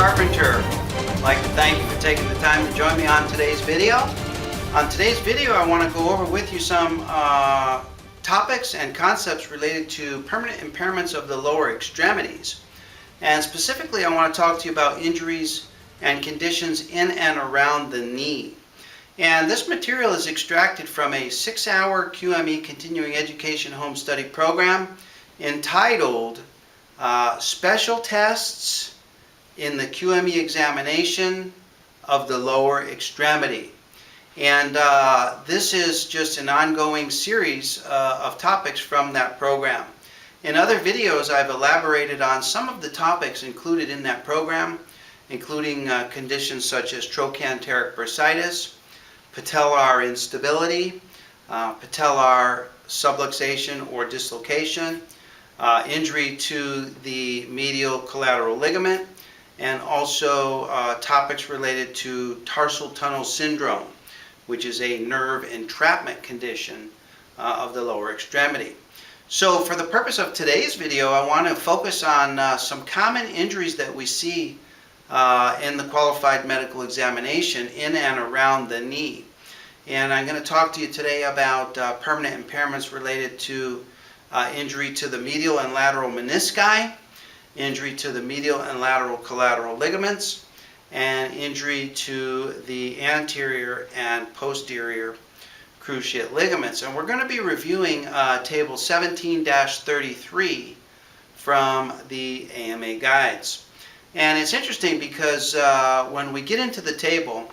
Carpenter. I'd like to thank you for taking the time to join me on today's video. On today's video, I want to go over with you some topics and concepts related to permanent impairments of the lower extremities. And specifically, I want to talk to you about injuries and conditions in and around the knee. And this material is extracted from a 6-hour QME continuing education home study program entitled Special Tests in the QME examination of the lower extremity. And this is just an ongoing series of topics from that program. In other videos, I've elaborated on some of the topics included in that program, including conditions such as trochanteric bursitis, patellar instability, patellar subluxation or dislocation, injury to the medial collateral ligament, and also topics related to tarsal tunnel syndrome, which is a nerve entrapment condition of the lower extremity. So for the purpose of today's video, I want to focus on some common injuries that we see in the qualified medical examination in and around the knee. And I'm going to talk to you today about permanent impairments related to injury to the medial and lateral menisci, injury to the medial and lateral collateral ligaments, and injury to the anterior and posterior cruciate ligaments. And we're going to be reviewing table 17-33 from the AMA guides. And it's interesting because when we get into the table,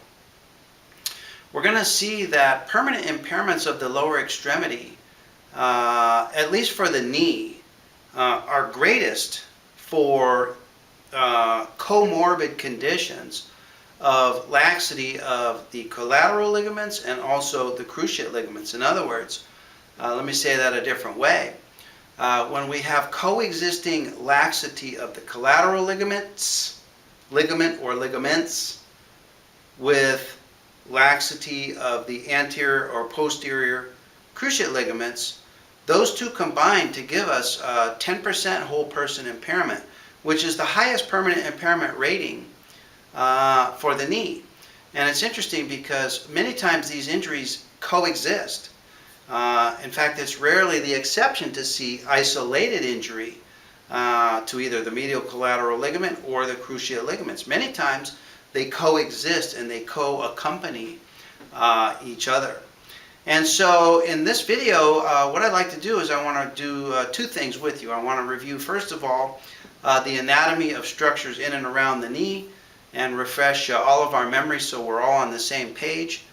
we're going to see that permanent impairments of the lower extremity, at least for the knee, are greatest for comorbid conditions of laxity of the collateral ligaments and also the cruciate ligaments. In other words, let me say that a different way. When we have coexisting laxity of the collateral ligaments with laxity of the anterior or posterior cruciate ligaments, those two combine to give us a 10% whole person impairment, which is the highest permanent impairment rating for the knee. And it's interesting because many times these injuries coexist. In fact, it's rarely the exception to see isolated injury to either the medial collateral ligament or the cruciate ligaments. Many times they coexist and they co-accompany each other. And so in this video, what I'd like to do is I want to do two things with you. I want to review, first of all, the anatomy of structures in and around the knee and refresh all of our memory so we're all on the same page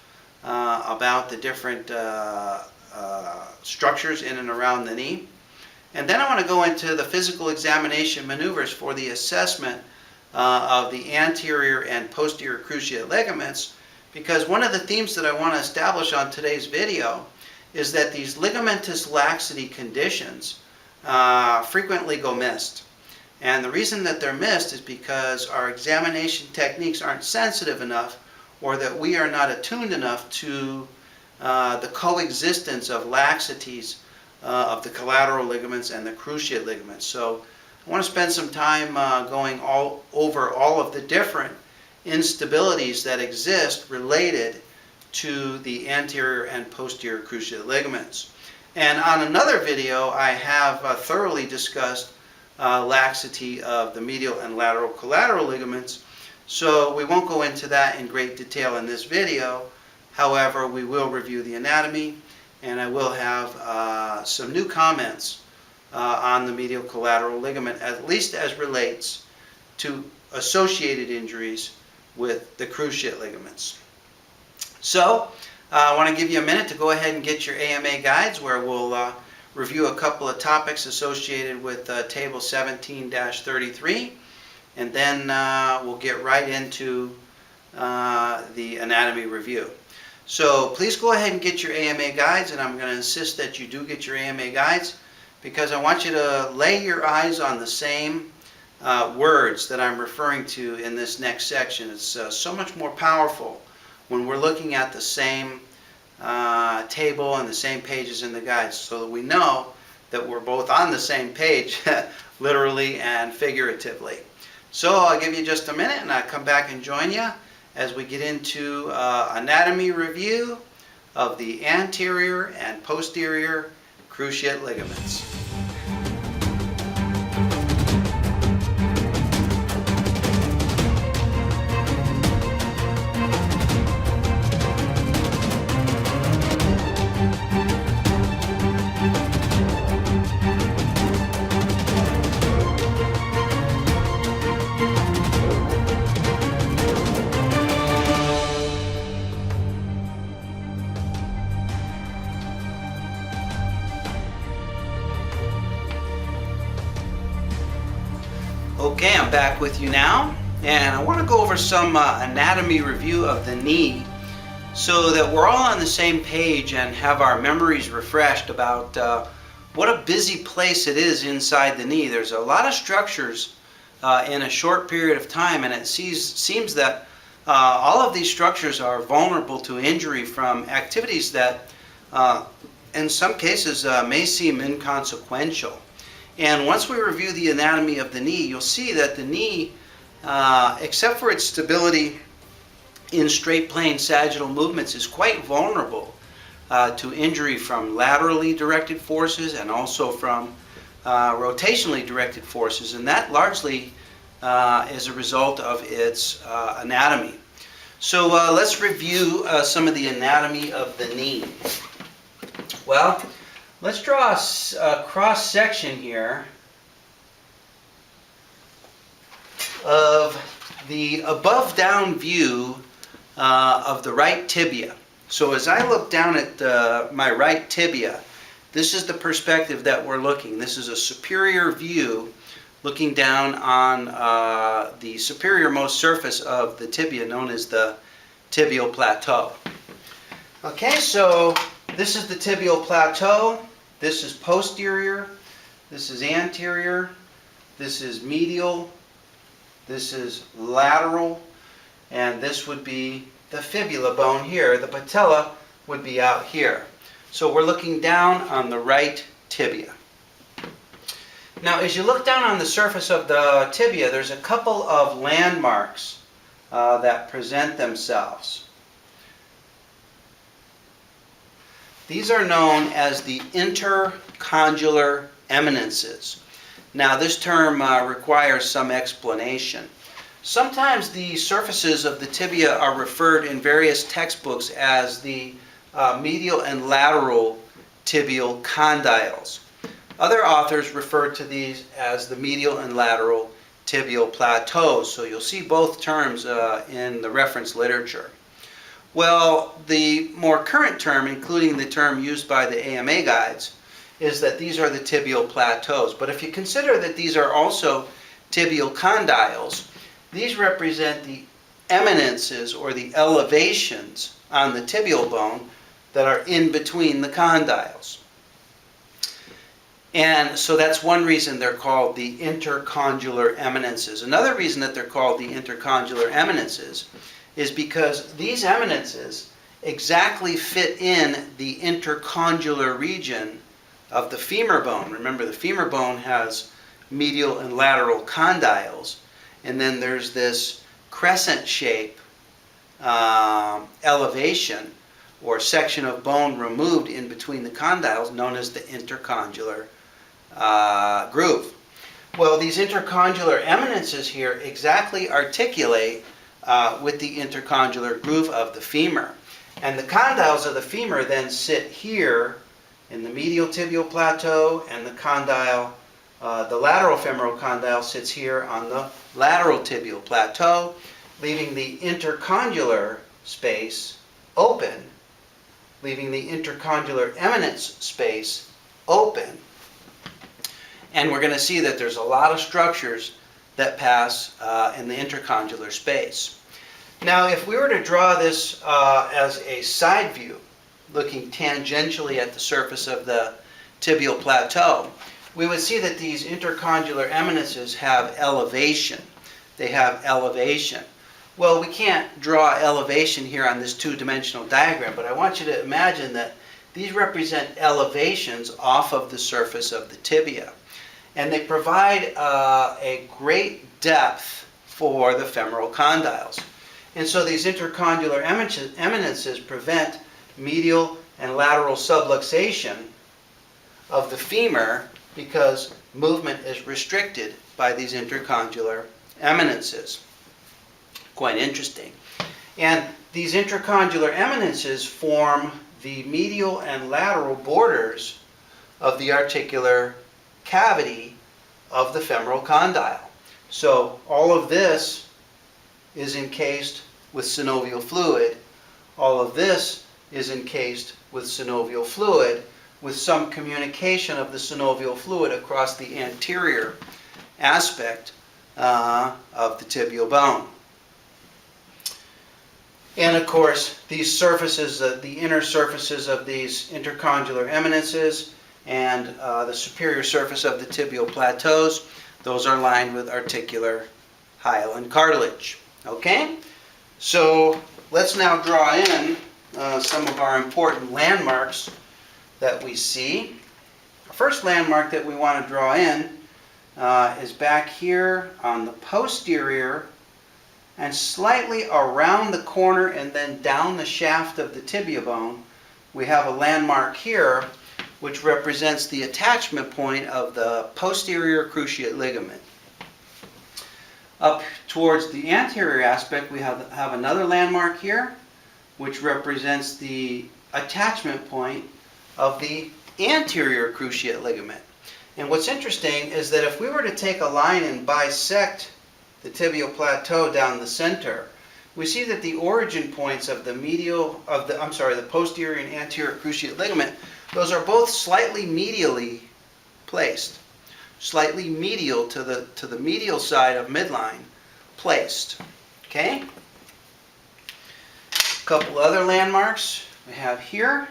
about the different structures in and around the knee. And then I want to go into the physical examination maneuvers for the assessment of the anterior and posterior cruciate ligaments, because one of the themes that I want to establish on today's video is that these ligamentous laxity conditions frequently go missed. And the reason that they're missed is because our examination techniques aren't sensitive enough, or that we are not attuned enough to the coexistence of laxities of the collateral ligaments and the cruciate ligaments. So I want to spend some time going over all of the different instabilities that exist related to the anterior and posterior cruciate ligaments. And on another video, I have thoroughly discussed laxity of the medial and lateral collateral ligaments, so we won't go into that in great detail in this video. However, we will review the anatomy, and I will have some new comments on the medial collateral ligament, at least as relates to associated injuries with the cruciate ligaments. So I want to give you a minute to go ahead and get your AMA guides, where we'll review a couple of topics associated with table 17-33, and then we'll get right into the anatomy review. So please go ahead and get your AMA guides, and I'm going to insist that you do get your AMA guides, because I want you to lay your eyes on the same words that I'm referring to in this next section. It's so much more powerful when we're looking at the same table and the same pages in the guides, so that we know that we're both on the same page, literally and figuratively. So I'll give you just a minute and I'll come back and join you as we get into anatomy review of the anterior and posterior cruciate ligaments. Okay, I'm back with you now, and I want to go over some anatomy review of the knee so that we're all on the same page and have our memories refreshed about what a busy place it is inside the knee. There's a lot of structures in a short period of time, and it seems that all of these structures are vulnerable to injury from activities that in some cases may seem inconsequential. And once we review the anatomy of the knee, you'll see that the knee, except for its stability in straight plane sagittal movements, is quite vulnerable to injury from laterally directed forces and also from rotationally directed forces, and that largely is a result of its anatomy. So let's review some of the anatomy of the knee. Well, let's draw a cross section here of the above down view of the right tibia. So as I look down at my right tibia, this is the perspective that we're looking. This is a superior view looking down on the superiormost surface of the tibia, known as the tibial plateau. Okay, so this is the tibial plateau. This is posterior. This is anterior. This is medial. This is lateral. And this would be the fibula bone here. The patella would be out here. So we're looking down on the right tibia. Now, as you look down on the surface of the tibia, there's a couple of landmarks that present themselves. These are known as the intercondylar eminences. Now, this term requires some explanation. Sometimes the surfaces of the tibia are referred in various textbooks as the medial and lateral tibial condyles. Other authors refer to these as the medial and lateral tibial plateaus, so you'll see both terms in the reference literature. Well, the more current term, including the term used by the AMA guides, is that these are the tibial plateaus. But if you consider that these are also tibial condyles, these represent the eminences or the elevations on the tibial bone that are in between the condyles. And so that's one reason they're called the intercondylar eminences. Another reason that they're called the intercondylar eminences is because these eminences exactly fit in the intercondylar region of the femur bone. Remember, the femur bone has medial and lateral condyles, and then there's this crescent shape elevation or section of bone removed in between the condyles known as the intercondylar groove. Well, these intercondylar eminences here exactly articulate with the intercondylar groove of the femur. And the condyles of the femur then sit here in the medial tibial plateau, and the condyle, the lateral femoral condyle, sits here on the lateral tibial plateau, leaving the intercondylar space open, leaving the intercondylar eminence space open. And we're going to see that there's a lot of structures that pass in the intercondylar space. Now, if we were to draw this as a side view, looking tangentially at the surface of the tibial plateau, we would see that these intercondylar eminences have elevation. They have elevation. Well, we can't draw elevation here on this two-dimensional diagram, but I want you to imagine that these represent elevations off of the surface of the tibia. And they provide a great depth for the femoral condyles. And so these intercondylar eminences prevent medial and lateral subluxation of the femur because movement is restricted by these intercondylar eminences. Quite interesting. And these intercondylar eminences form the medial and lateral borders of the articular cavity of the femoral condyle. So all of this is encased with synovial fluid. All of this is encased with synovial fluid, with some communication of the synovial fluid across the anterior aspect of the tibial bone. And of course, these surfaces, the inner surfaces of these intercondylar eminences and the superior surface of the tibial plateaus, those are lined with articular hyaline cartilage. Okay? So let's now draw in some of our important landmarks that we see. The first landmark that we want to draw in is back here on the posterior and slightly around the corner and then down the shaft of the tibia bone. We have a landmark here which represents the attachment point of the posterior cruciate ligament. Up towards the anterior aspect, we have another landmark here which represents the attachment point of the anterior cruciate ligament. And what's interesting is that if we were to take a line and bisect the tibial plateau down the center, we see that the origin points of the posterior and anterior cruciate ligament, those are both slightly medially placed, slightly medial to the medial side of midline placed. Okay? A couple other landmarks we have here.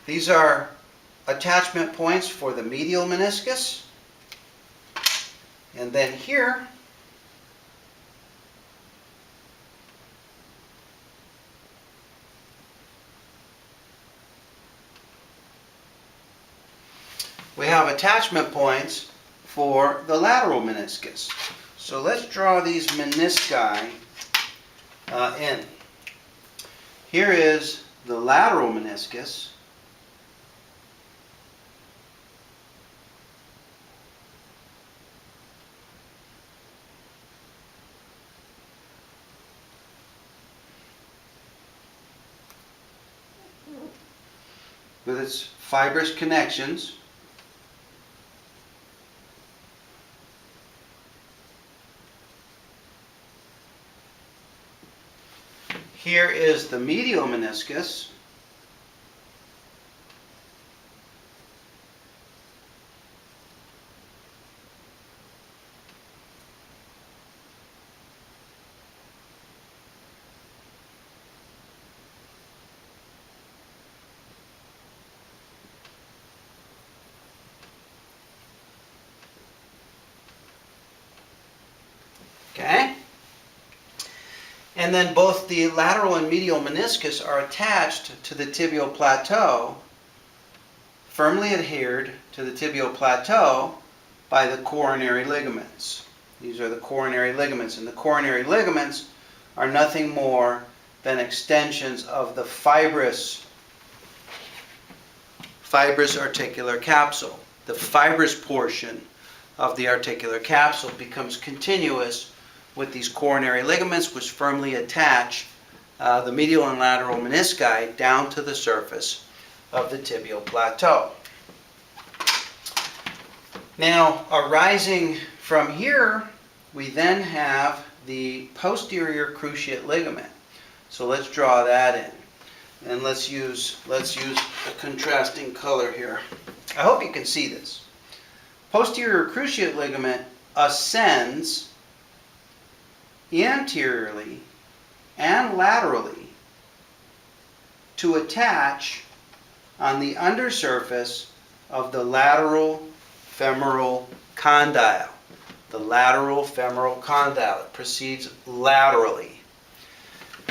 These are attachment points for the medial meniscus. And then here, we have attachment points for the lateral meniscus. So let's draw these menisci in. Here is the lateral meniscus. With its fibrous connections. Here is the medial meniscus. Okay? And then both the lateral and medial meniscus are attached to the tibial plateau, firmly adhered to the tibial plateau by the coronary ligaments. These are the coronary ligaments, and the coronary ligaments are nothing more than extensions of the fibrous articular capsule. The fibrous portion of the articular capsule becomes continuous with these coronary ligaments, which firmly attach the medial and lateral menisci down to the surface of the tibial plateau. Now, arising from here, we then have the posterior cruciate ligament. So let's draw that in, and let's use a contrasting color here. I hope you can see this. Posterior cruciate ligament ascends anteriorly and laterally to attach on the undersurface of the lateral femoral condyle. The lateral femoral condyle. It proceeds laterally.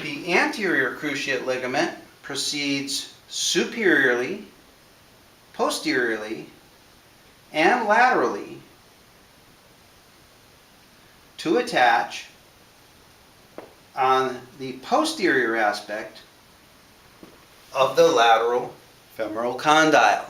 The anterior cruciate ligament proceeds superiorly, posteriorly, and laterally to attach on the posterior aspect of the lateral femoral condyle.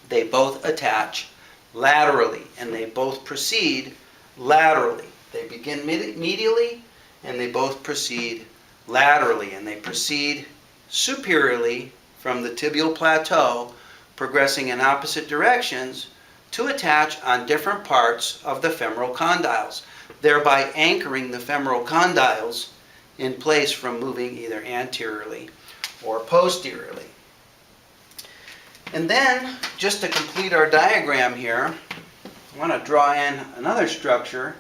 They both attach laterally, and they both proceed laterally. They begin medially, and they both proceed laterally, and they proceed superiorly from the tibial plateau, progressing in opposite directions to attach on different parts of the femoral condyles, thereby anchoring the femoral condyles in place from moving either anteriorly or posteriorly. And then, just to complete our diagram here, I want to draw in another structure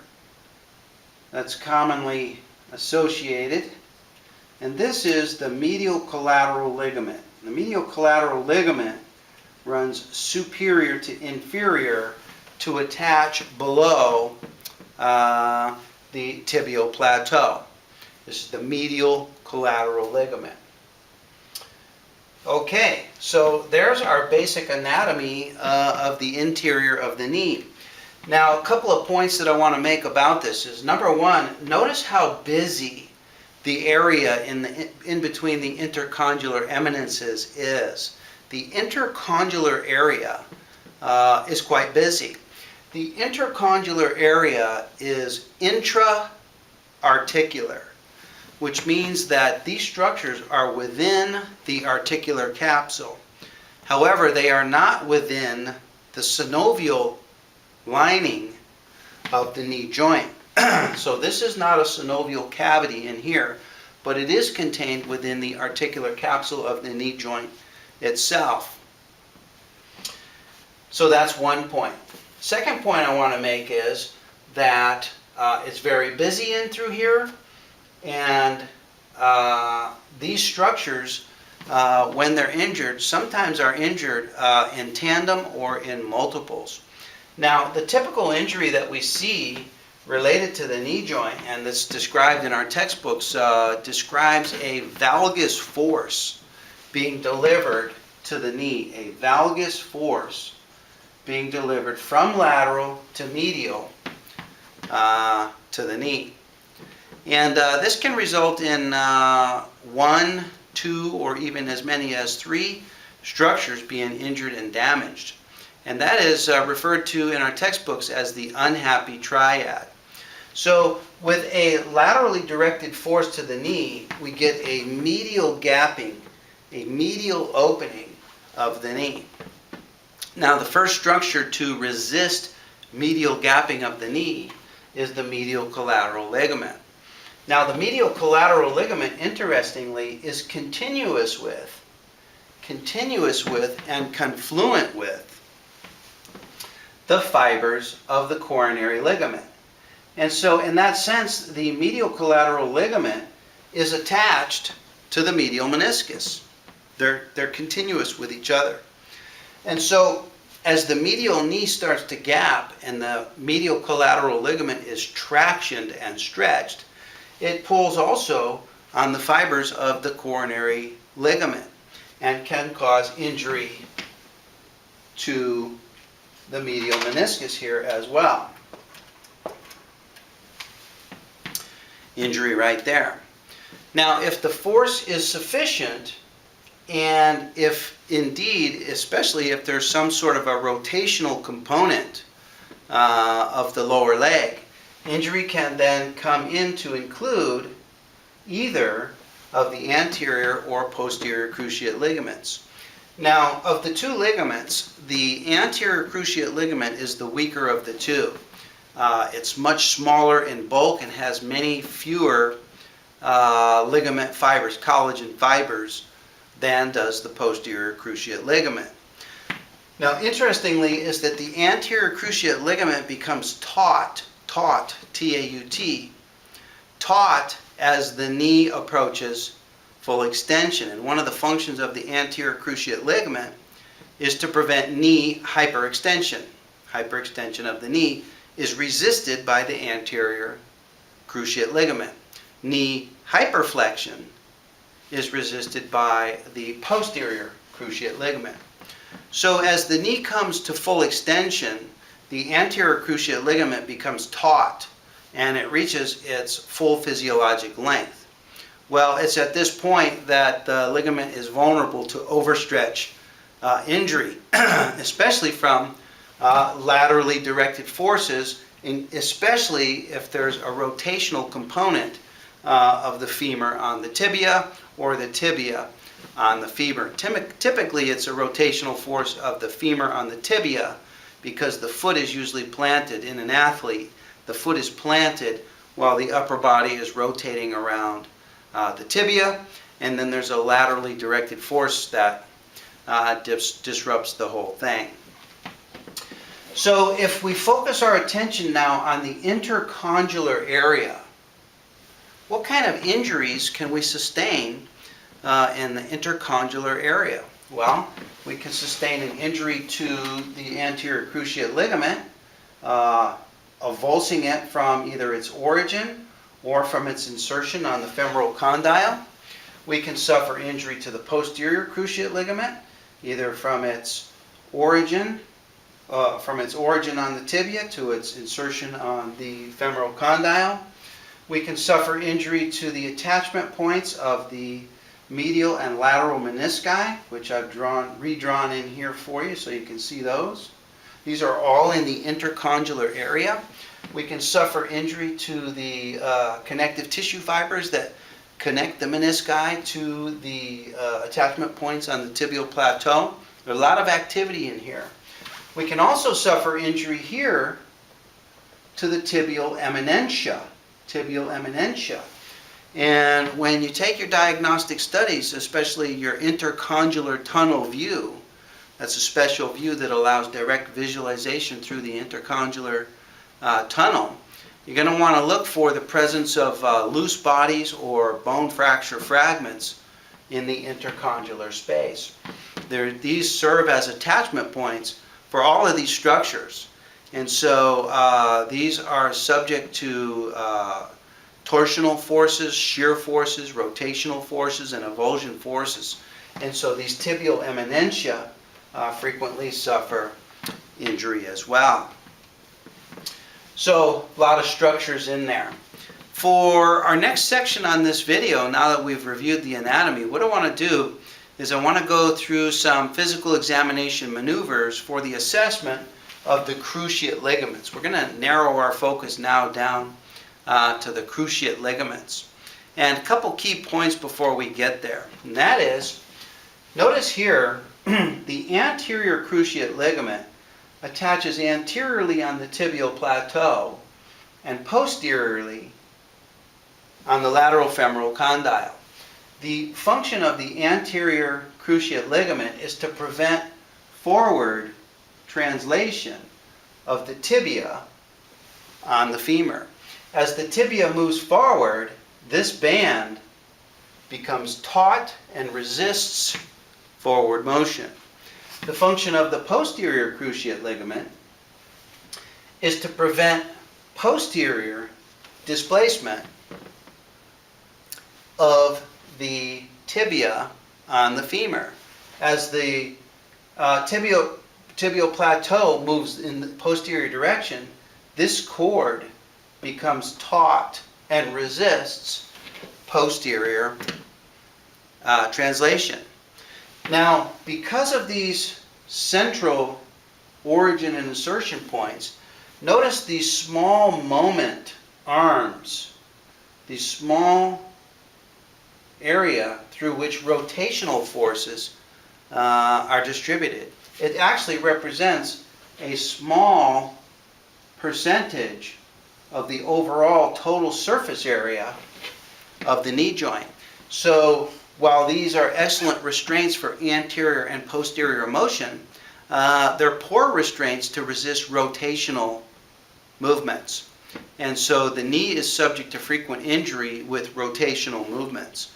that's commonly associated, and this is the medial collateral ligament. The medial collateral ligament runs superior to inferior to attach below the tibial plateau. This is the medial collateral ligament. Okay, so there's our basic anatomy of the interior of the knee. Now, a couple of points that I want to make about this is, number one, notice how busy the area in between the intercondylar eminences is. The intercondylar area is quite busy. The intercondylar area is intra-articular, which means that these structures are within the articular capsule. However, they are not within the synovial lining of the knee joint. So this is not a synovial cavity in here, but it is contained within the articular capsule of the knee joint itself. So that's one point. Second point I want to make is that it's very busy in through here, and these structures, when they're injured, sometimes are injured in tandem or in multiples. Now, the typical injury that we see related to the knee joint, and that's described in our textbooks, describes a valgus force being delivered to the knee, a valgus force being delivered from lateral to medial to the knee. And this can result in 1, 2, or even as many as 3 structures being injured and damaged. And that is referred to in our textbooks as the unhappy triad. So with a laterally directed force to the knee, we get a medial gapping, a medial opening of the knee. Now, the first structure to resist medial gapping of the knee is the medial collateral ligament. Now, the medial collateral ligament, interestingly, is continuous with and confluent with the fibers of the coronary ligament. And so, in that sense, the medial collateral ligament is attached to the medial meniscus. They're continuous with each other. And so, as the medial knee starts to gap and the medial collateral ligament is tractioned and stretched, it pulls also on the fibers of the coronary ligament and can cause injury to the medial meniscus here as well. Injury right there. Now, if the force is sufficient, and if indeed, especially if there's some sort of a rotational component of the lower leg, injury can then come in to include either of the anterior or posterior cruciate ligaments. Now, of the two ligaments, the anterior cruciate ligament is the weaker of the two. It's much smaller in bulk and has many fewer ligament fibers, collagen fibers, than does the posterior cruciate ligament. Now, interestingly, is that the anterior cruciate ligament becomes taut, T-A-U-T, taut as the knee approaches full extension. And one of the functions of the anterior cruciate ligament is to prevent knee hyperextension. Hyperextension of the knee is resisted by the anterior cruciate ligament. Knee hyperflexion is resisted by the posterior cruciate ligament. So as the knee comes to full extension, the anterior cruciate ligament becomes taut and it reaches its full physiologic length. Well, it's at this point that the ligament is vulnerable to overstretch injury, especially from laterally directed forces, especially if there's a rotational component of the femur on the tibia or the tibia on the femur. Typically, it's a rotational force of the femur on the tibia because the foot is usually planted in an athlete. The foot is planted while the upper body is rotating around the tibia, and then there's a laterally directed force that disrupts the whole thing. So if we focus our attention now on the intercondylar area, what kind of injuries can we sustain in the intercondylar area? Well, we can sustain an injury to the anterior cruciate ligament, avulsing it from either its origin or from its insertion on the femoral condyle. We can suffer injury to the posterior cruciate ligament, either from its origin on the tibia to its insertion on the femoral condyle. We can suffer injury to the attachment points of the medial and lateral menisci, which I've redrawn in here for you so you can see those. These are all in the intercondylar area. We can suffer injury to the connective tissue fibers that connect the menisci to the attachment points on the tibial plateau. There's a lot of activity in here. We can also suffer injury here to the tibial eminentia. And when you take your diagnostic studies, especially your intercondylar tunnel view, that's a special view that allows direct visualization through the intercondylar tunnel, you're going to want to look for the presence of loose bodies or bone fracture fragments in the intercondylar space. These serve as attachment points for all of these structures. And so these are subject to torsional forces, shear forces, rotational forces, and avulsion forces. And so these tibial eminentia frequently suffer injury as well. So a lot of structures in there. For our next section on this video, now that we've reviewed the anatomy, what I want to do is I want to go through some physical examination maneuvers for the assessment of the cruciate ligaments. We're going to narrow our focus now down to the cruciate ligaments. And a couple key points before we get there. And that is, notice here, the anterior cruciate ligament attaches anteriorly on the tibial plateau and posteriorly on the lateral femoral condyle. The function of the anterior cruciate ligament is to prevent forward translation of the tibia on the femur. As the tibia moves forward, this band becomes taut and resists forward motion. The function of the posterior cruciate ligament is to prevent posterior displacement of the tibia on the femur. As the tibial plateau moves in the posterior direction, this cord becomes taut and resists posterior translation. Now, because of these central origin and insertion points, notice these small moment arms, these small area through which rotational forces are distributed. It actually represents a small percentage of the overall total surface area of the knee joint. So while these are excellent restraints for anterior and posterior motion, they're poor restraints to resist rotational movements. And so the knee is subject to frequent injury with rotational movements.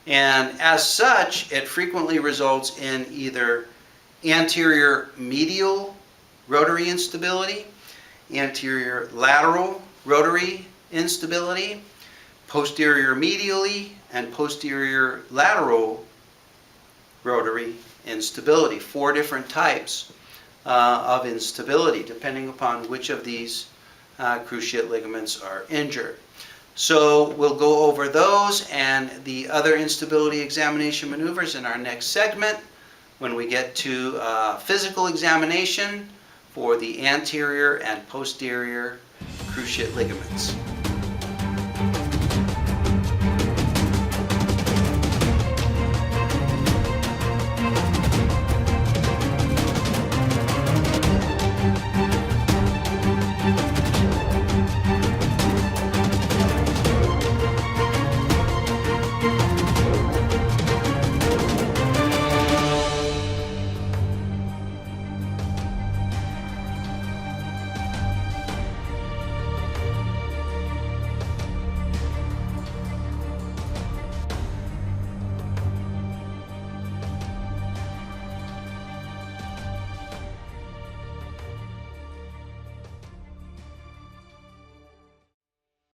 And as such, it frequently results in either anterior medial rotary instability, anterior lateral rotary instability, posterior medially and posterior lateral rotary instability. 4 different types of instability depending upon which of these cruciate ligaments are injured. So we'll go over those and the other instability examination maneuvers in our next segment when we get to physical examination for the anterior and posterior cruciate ligaments.